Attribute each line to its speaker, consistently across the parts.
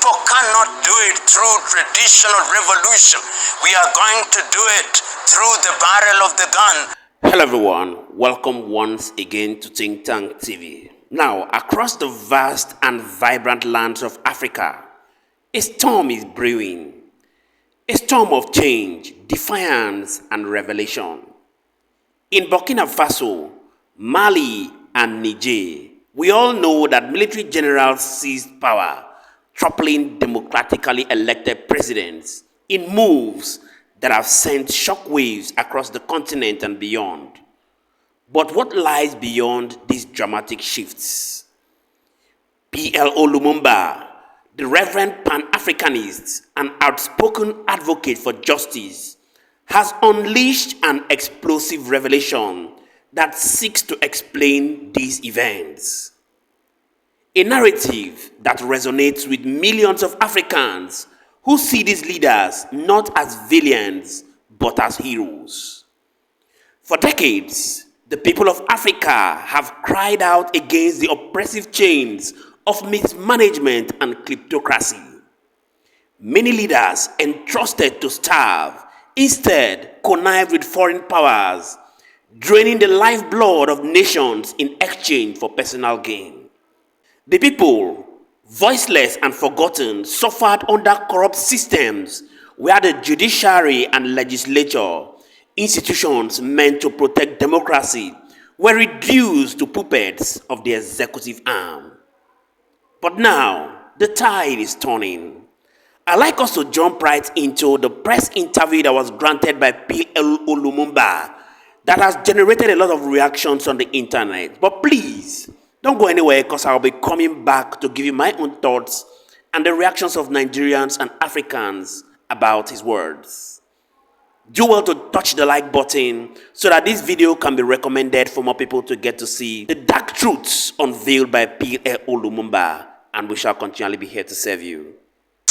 Speaker 1: people cannot do it through traditional revolution. We are going to do it through the barrel of the gun.
Speaker 2: Hello everyone, welcome once again to Think Tank TV. Now, across the vast and vibrant lands of Africa, a storm is brewing. A storm of change, defiance, and revelation. In Burkina Faso, Mali, and Niger, we all know that military generals seized power, toppling democratically elected presidents in moves that have sent shockwaves across the continent and beyond. But what lies beyond these dramatic shifts? PLO Lumumba, the reverend Pan-Africanist and outspoken advocate for justice, has unleashed an explosive revelation that seeks to explain these events. A narrative that resonates with millions of Africans who see these leaders not as villains but as heroes. For decades, the people of Africa have cried out against the oppressive chains of mismanagement and kleptocracy. Many leaders entrusted to starve instead connived with foreign powers, draining the lifeblood of nations in exchange for personal gain. The people, voiceless and forgotten, suffered under corrupt systems where the judiciary and legislature, institutions meant to protect democracy, were reduced to puppets of the executive arm. But now, the tide is turning. I'd like us to jump right into the press interview that was granted by PLO Lumumba that has generated a lot of reactions on the internet. But please, don't go anywhere because I'll be coming back to give you my own thoughts and the reactions of Nigerians and Africans about his words. Do well to touch the like button so that this video can be recommended for more people to get to see the dark truths unveiled by PLO Lumumba, and we shall continually be here to serve you.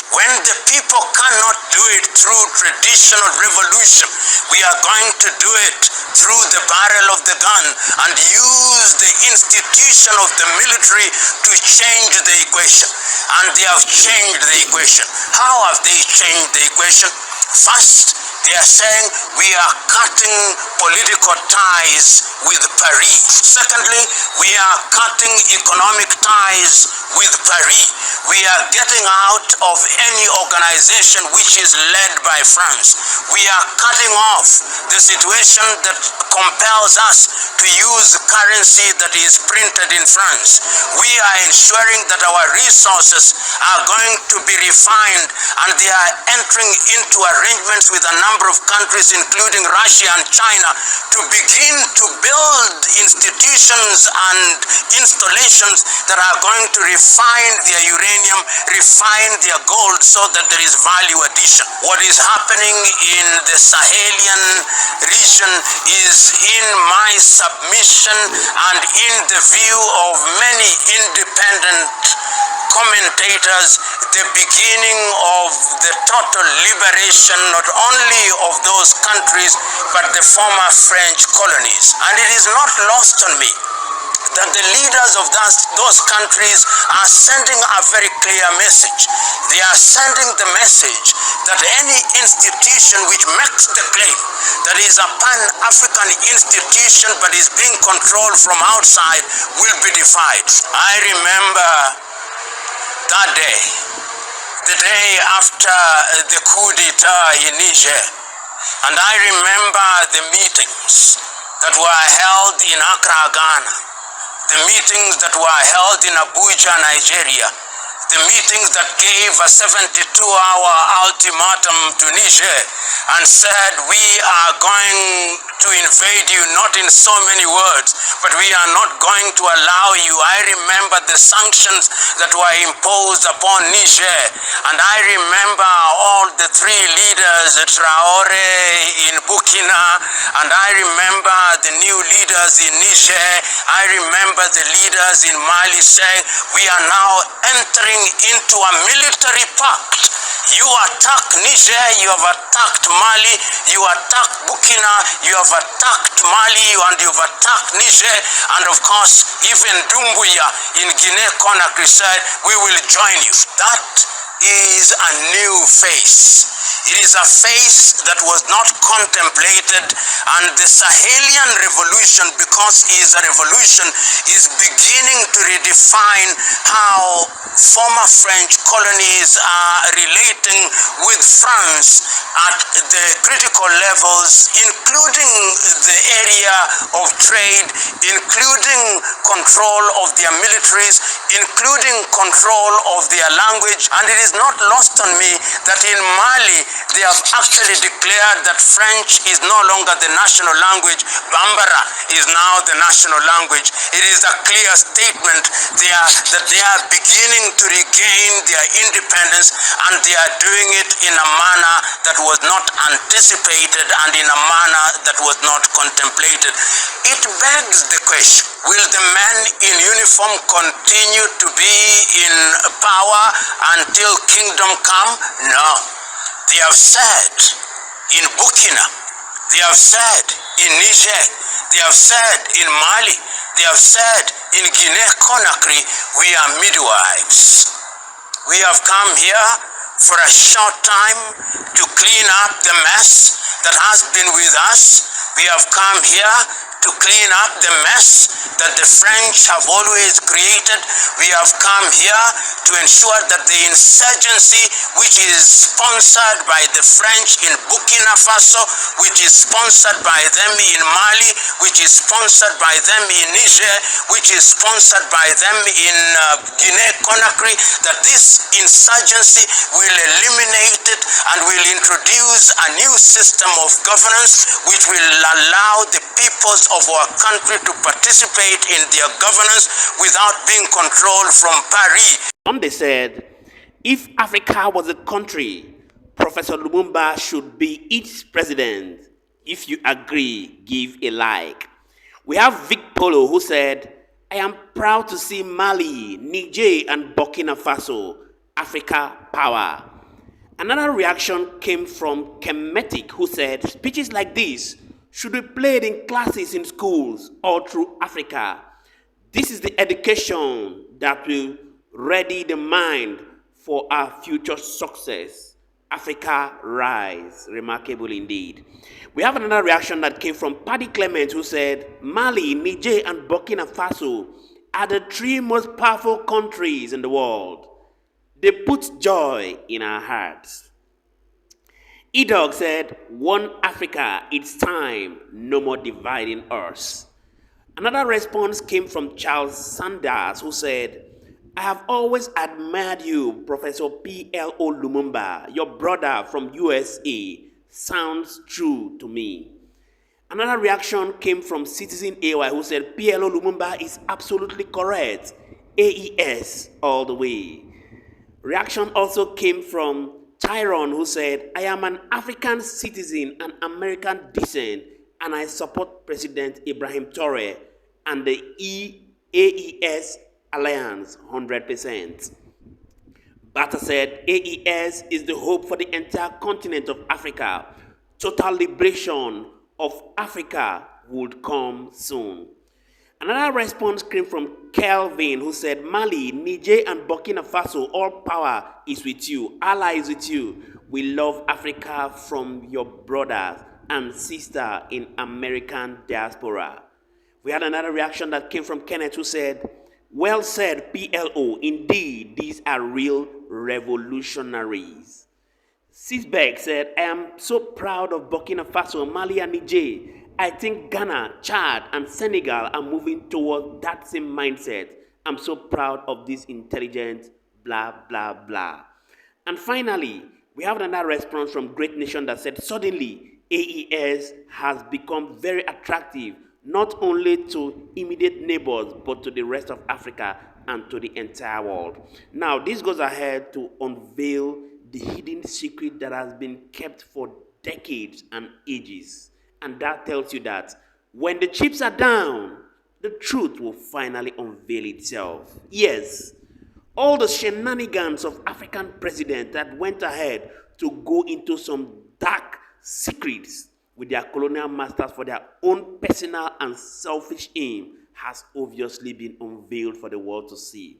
Speaker 1: When the people cannot do it through traditional revolution, we are going to do it through the barrel of the gun and use the institution of the military to change the equation. And they have changed the equation. How have they changed the equation? First, they are saying we are cutting political ties with Paris. Secondly, we are cutting economic ties with Paris. We are getting out of any organization which is led by France. We are cutting off the situation that compels us to use currency that is printed in France. We are ensuring that our resources are going to be refined, and they are entering into arrangements with a number of countries, including Russia and China, to begin to build institutions and installations that are going to refine their uranium, refine their gold, so that there is value addition. What is happening in the Sahelian region is, in my submission and in the view of many independent commentators, the beginning of the total liberation not only of those countries but the former French colonies. And it is not lost on me that the leaders of those countries are sending a very clear message. They are sending the message that any institution which makes the claim that is a Pan-African institution but is being controlled from outside will be defied. I remember that day, the day after the coup d'etat in Niger, and I remember the meetings that were held in Accra, Ghana, the meetings that were held in Abuja, Nigeria, the meetings that gave a 72-hour ultimatum to Niger and said, we are going to invade you, not in so many words, but we are not going to allow you. I remember the sanctions that were imposed upon Niger, and I remember all the three leaders, Sowore in Burkina, and I remember the new leaders in Niger. I remember the leaders in Mali saying, we are now entering into a military pact. You attack Niger, you have attacked Mali, you attacked Burkina, you have attacked Mali, and you've attacked Niger, and of course, even Dumbuya in Guinea-Conakry said, we will join you. That is a new face. It is a face that was not contemplated, and the Sahelian revolution, because it is a revolution, is beginning to redefine how former French colonies are relating with France at the critical levels, including the area of trade, including control of their militaries, including control of their language. And it is not lost on me that in Mali, they have actually declared that French is no longer the national language. Bambara is now the national language. It is a clear statement that they are beginning to regain their independence, and they are doing it in a manner that was not anticipated and in a manner that was not contemplated. It begs the question, will the men in uniform continue to be in power until kingdom come? No. They have said in Burkina, they have said in Niger, they have said in Mali, they have said in Guinea-Conakry, we are midwives. We have come here for a short time to clean up the mess that has been with us. We have come here to clean up the mess that the French have always created. We have come here to ensure that the insurgency, which is sponsored by the French in Burkina Faso, which is sponsored by them in Mali, which is sponsored by them in Niger, which is sponsored by them in Guinea-Conakry, that this insurgency will eliminate it and will introduce a new system of governance which will allow the peoples of our country to participate in their governance without being controlled from Paris.
Speaker 2: Some they said, if Africa was a country, Professor Lumumba should be its president. If you agree, give a like. We have Vic Polo who said, I am proud to see Mali, Niger and Burkina Faso, Africa power. Another reaction came from Kemetic who said, speeches like this should be played in classes in schools all through Africa. This is the education that will ready the mind for our future success. Africa rise. Remarkable indeed. We have another reaction that came from Paddy Clement who said, Mali, Niger and Burkina Faso are the three most powerful countries in the world. They put joy in our hearts. E-Dog said, one Africa, it's time, no more dividing us. Another response came from Charles Sanders who said, I have always admired you, Professor PLO Lumumba, your brother from USA. Sounds true to me. Another reaction came from Citizen AY who said, PLO Lumumba is absolutely correct. AES all the way. Reaction also came from Tyron who said, I am an African citizen and American descent, and I support President Ibrahim Traoré and the AES Alliance 100%. Bata said, AES is the hope for the entire continent of Africa. Total liberation of Africa would come soon. Another response came from Kelvin who said, Mali, Niger and Burkina Faso, all power is with you. Allah is with you. We love Africa from your brothers and sister in American diaspora. We had another reaction that came from Kenneth who said, well said, PLO. Indeed, these are real revolutionaries. Sisbeck said, I am so proud of Burkina Faso, Mali and Niger. I think Ghana, Chad, and Senegal are moving towards that same mindset. I'm so proud of this intelligent blah, blah, blah. And finally, we have another response from Great Nation that said, suddenly, AES has become very attractive, not only to immediate neighbors, but to the rest of Africa and to the entire world. Now, this goes ahead to unveil the hidden secret that has been kept for decades and ages. And that tells you that when the chips are down, the truth will finally unveil itself. Yes, all the shenanigans of African presidents that went ahead to go into some dark secrets with their colonial masters for their own personal and selfish aim has obviously been unveiled for the world to see.